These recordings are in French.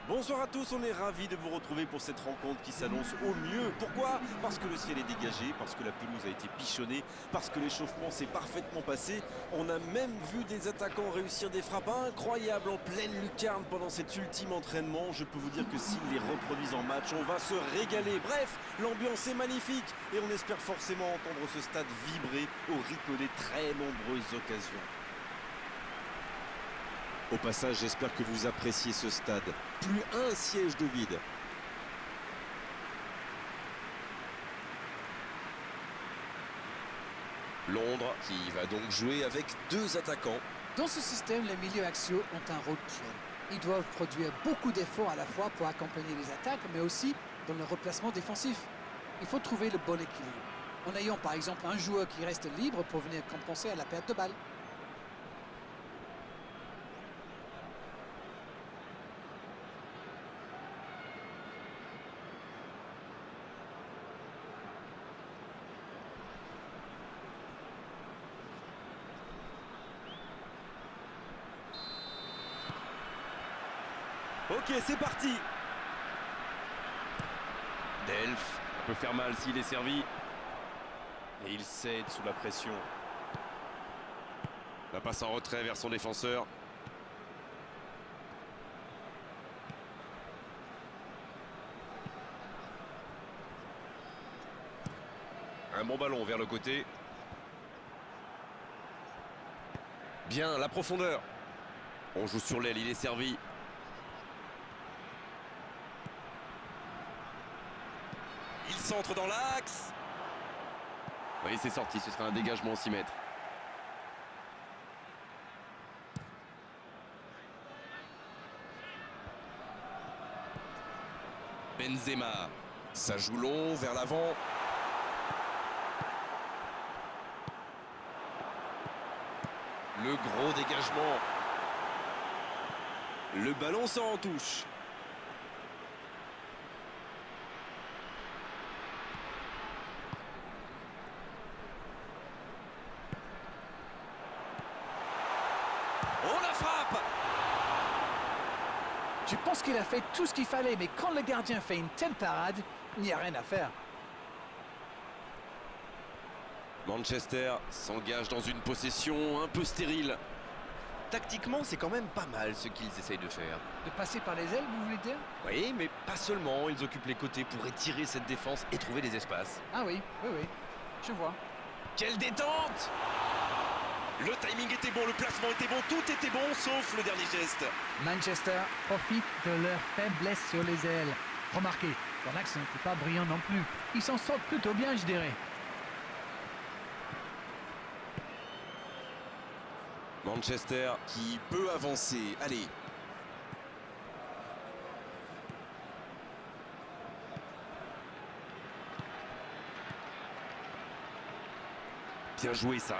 Bonsoir à tous, on est ravis de vous retrouver pour cette rencontre qui s'annonce au mieux. Pourquoi? Parce que le ciel est dégagé, parce que la pelouse a été pichonnée, parce que l'échauffement s'est parfaitement passé. On a même vu des attaquants réussir des frappes incroyables en pleine lucarne pendant cet ultime entraînement. Je peux vous dire que s'ils les reproduisent en match, on va se régaler. Bref, l'ambiance est magnifique et on espère forcément entendre ce stade vibrer au rythme des très nombreuses occasions. Au passage, j'espère que vous appréciez ce stade. Plus un siège de vide. Londres qui va donc jouer avec deux attaquants. Dans ce système, les milieux axiaux ont un rôle clé. Ils doivent produire beaucoup d'efforts à la fois pour accompagner les attaques, mais aussi dans le replacement défensif. Il faut trouver le bon équilibre, en ayant par exemple un joueur qui reste libre pour venir compenser à la perte de balle. Ok, c'est parti. Delph peut faire mal s'il est servi. Et il cède sous la pression. La passe en retrait vers son défenseur. Un bon ballon vers le côté. Bien, la profondeur. On joue sur l'aile, il est servi. Il centre dans l'axe. Oui, c'est sorti, ce sera un dégagement 6 mètres. Benzema. Ça joue long, vers l'avant. Le gros dégagement. Le ballon sort en touche. Oh, la frappe! Je pense qu'il a fait tout ce qu'il fallait, mais quand le gardien fait une telle parade, il n'y a rien à faire. Manchester s'engage dans une possession un peu stérile. Tactiquement, c'est quand même pas mal ce qu'ils essayent de faire. De passer par les ailes, vous voulez dire? Oui, mais pas seulement. Ils occupent les côtés pour étirer cette défense et trouver des espaces. Ah oui, oui, je vois. Quelle détente! Le timing était bon, le placement était bon, tout était bon, sauf le dernier geste. Manchester profite de leur faiblesse sur les ailes. Remarquez, leur axe n'était pas brillant non plus. Ils s'en sortent plutôt bien, je dirais. Manchester qui peut avancer. Allez. Bien joué ça.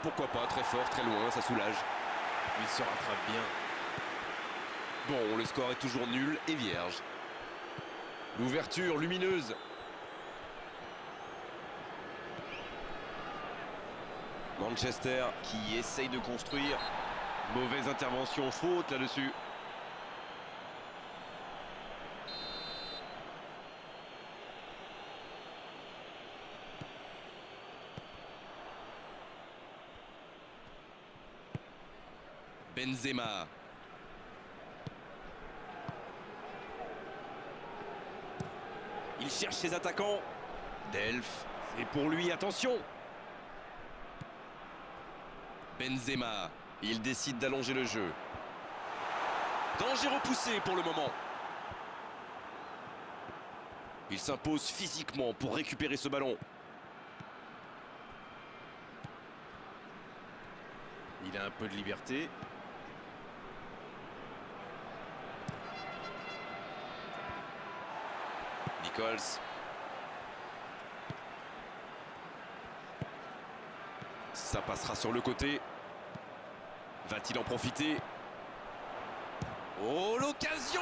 Pourquoi pas, très fort, très loin, ça soulage. Il se rattrape bien. Bon, le score est toujours nul et vierge. L'ouverture lumineuse. Manchester qui essaye de construire. Mauvaise intervention, faute là-dessus. Benzema. Il cherche ses attaquants. Delph, c'est pour lui, attention. Benzema, il décide d'allonger le jeu. Danger repoussé pour le moment. Il s'impose physiquement pour récupérer ce ballon. Il a un peu de liberté. Nichols. Ça passera sur le côté. Va-t-il en profiter? Oh, l'occasion!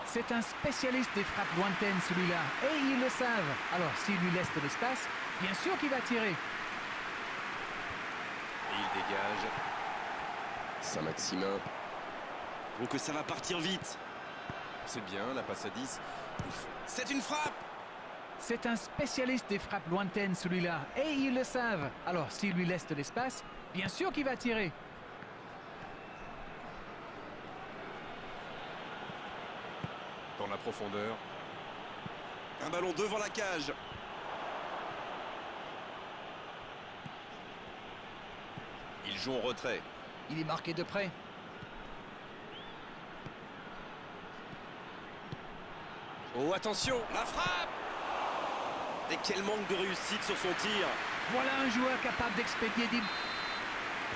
C'est un spécialiste des frappes lointaines, celui-là. Et ils le savent. Alors, s'il lui laisse de l'espace, bien sûr qu'il va tirer. Et il dégage. Saint-Maximin. Donc que ça va partir vite. C'est bien, la passe à 10. C'est une frappe. C'est un spécialiste des frappes lointaines, celui-là. Et ils le savent. Alors, s'il lui laisse de l'espace, bien sûr qu'il va tirer. Dans la profondeur. Un ballon devant la cage. Il joue en retrait. Il est marqué de près. Oh, attention, la frappe! Et quel manque de réussite sur son tir. Voilà un joueur capable d'expédier des...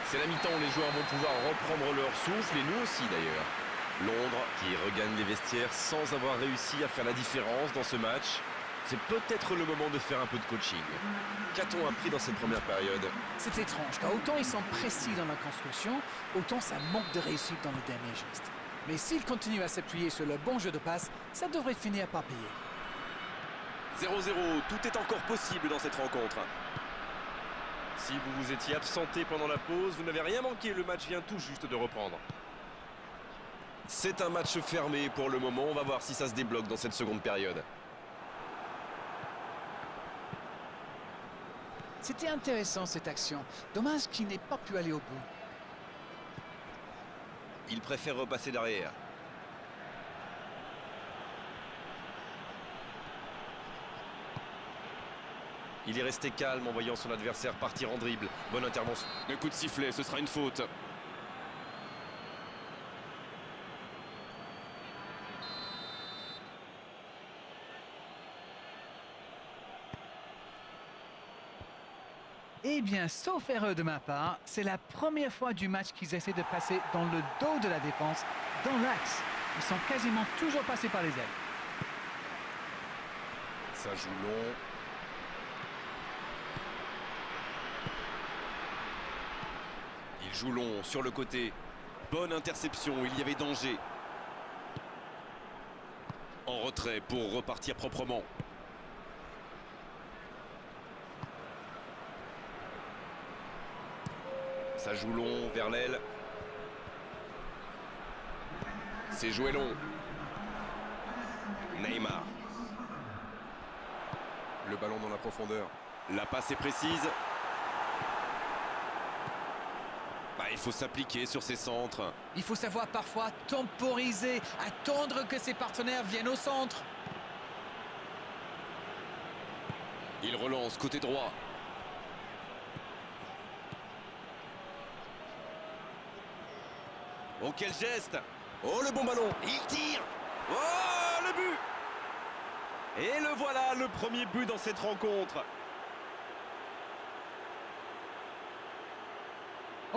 C'est la mi-temps, les joueurs vont pouvoir reprendre leur souffle, et nous aussi d'ailleurs. Londres qui regagne les vestiaires sans avoir réussi à faire la différence dans ce match. C'est peut-être le moment de faire un peu de coaching. Qu'a-t-on appris dans cette première période? C'est étrange, car autant ils sont précis dans la construction, autant ça manque de réussite dans le dernier geste. Mais s'ils continuent à s'appuyer sur le bon jeu de passe, ça devrait finir par payer. 0-0, tout est encore possible dans cette rencontre. Si vous vous étiez absenté pendant la pause, vous n'avez rien manqué, le match vient tout juste de reprendre. C'est un match fermé pour le moment, on va voir si ça se débloque dans cette seconde période. C'était intéressant cette action. Dommage qu'il n'ait pas pu aller au bout. Il préfère repasser derrière. Il est resté calme en voyant son adversaire partir en dribble. Bonne intervention. Le coup de sifflet, ce sera une faute. Eh bien, sauf erreur de ma part, c'est la première fois du match qu'ils essaient de passer dans le dos de la défense, dans l'axe. Ils sont quasiment toujours passés par les ailes. Ça joue long. Il joue long sur le côté. Bonne interception, il y avait danger. En retrait pour repartir proprement. Ça joue long vers l'aile. C'est joué long. Neymar. Le ballon dans la profondeur. La passe est précise. Il faut s'appliquer sur ses centres. Il faut savoir parfois temporiser, attendre que ses partenaires viennent au centre. Il relance côté droit. Oh, quel geste! Oh, le bon ballon! Il tire! Oh, le but! Et le voilà, le premier but dans cette rencontre.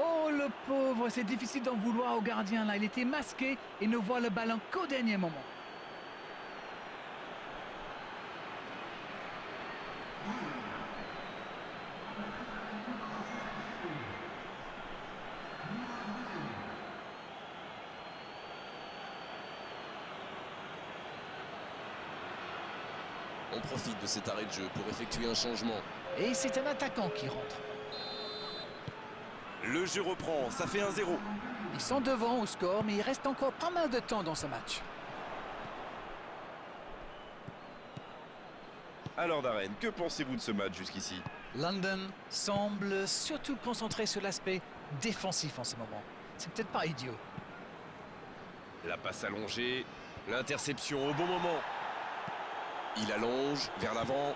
Oh, le pauvre, c'est difficile d'en vouloir au gardien là. Il était masqué et ne voit le ballon qu'au dernier moment. On profite de cet arrêt de jeu pour effectuer un changement. Et c'est un attaquant qui rentre. Le jeu reprend, ça fait 1-0. Ils sont devant au score, mais il reste encore pas mal de temps dans ce match. Alors Darren, que pensez-vous de ce match jusqu'ici? London semble surtout concentré sur l'aspect défensif en ce moment. C'est peut-être pas idiot. La passe allongée, l'interception au bon moment. Il allonge vers l'avant.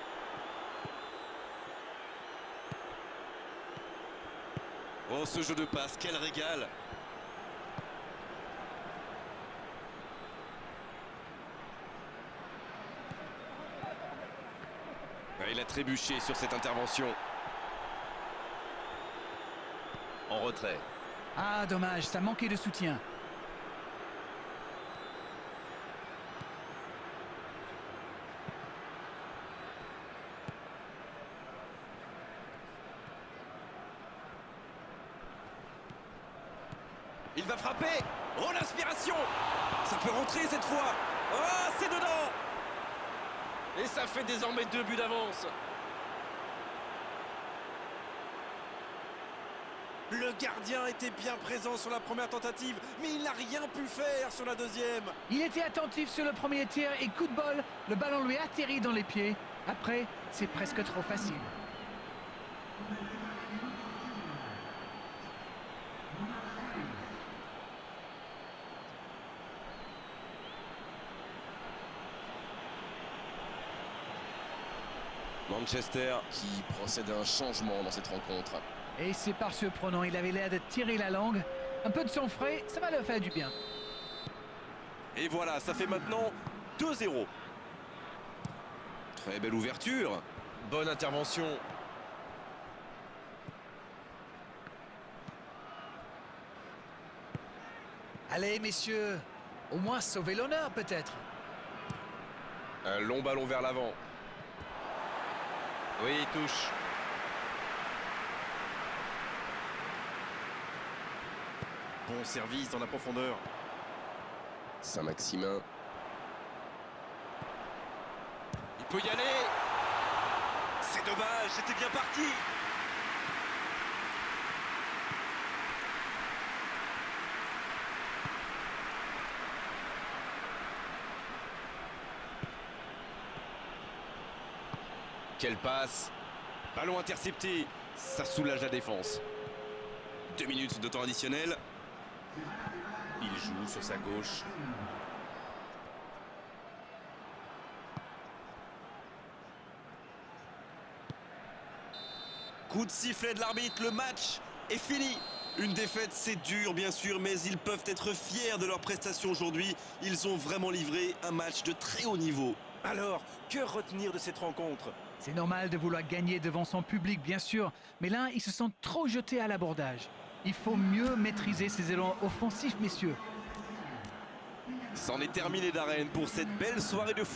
Oh, ce jeu de passe, quel régal! Il a trébuché sur cette intervention. En retrait. Ah, dommage, ça manquait de soutien. Il va frapper. Oh, l'inspiration! Ça peut rentrer cette fois. Oh, c'est dedans! Et ça fait désormais 2 buts d'avance. Le gardien était bien présent sur la première tentative, mais il n'a rien pu faire sur la deuxième. Il était attentif sur le premier tir et coup de bol, le ballon lui atterrit dans les pieds. Après, c'est presque trop facile. Manchester qui procède à un changement dans cette rencontre. Et c'est par surprenant, il avait l'air de tirer la langue. Un peu de sang frais, ça va leur faire du bien. Et voilà, ça fait maintenant 2-0. Très belle ouverture. Bonne intervention. Allez, messieurs, au moins sauver l'honneur peut-être. Un long ballon vers l'avant. Oui, il touche. Bon service dans la profondeur. Saint-Maximin. Il peut y aller. C'est dommage, c'était bien parti. Quelle passe. Ballon intercepté. Ça soulage la défense. 2 minutes de temps additionnel. Il joue sur sa gauche. Coup de sifflet de l'arbitre, le match est fini. Une défaite, c'est dur bien sûr, mais ils peuvent être fiers de leur prestation aujourd'hui. Ils ont vraiment livré un match de très haut niveau. Alors, que retenir de cette rencontre? C'est normal de vouloir gagner devant son public, bien sûr. Mais là, ils se sont trop jetés à l'abordage. Il faut mieux maîtriser ses élans offensifs, messieurs. C'en est terminé d'arène pour cette belle soirée de foot.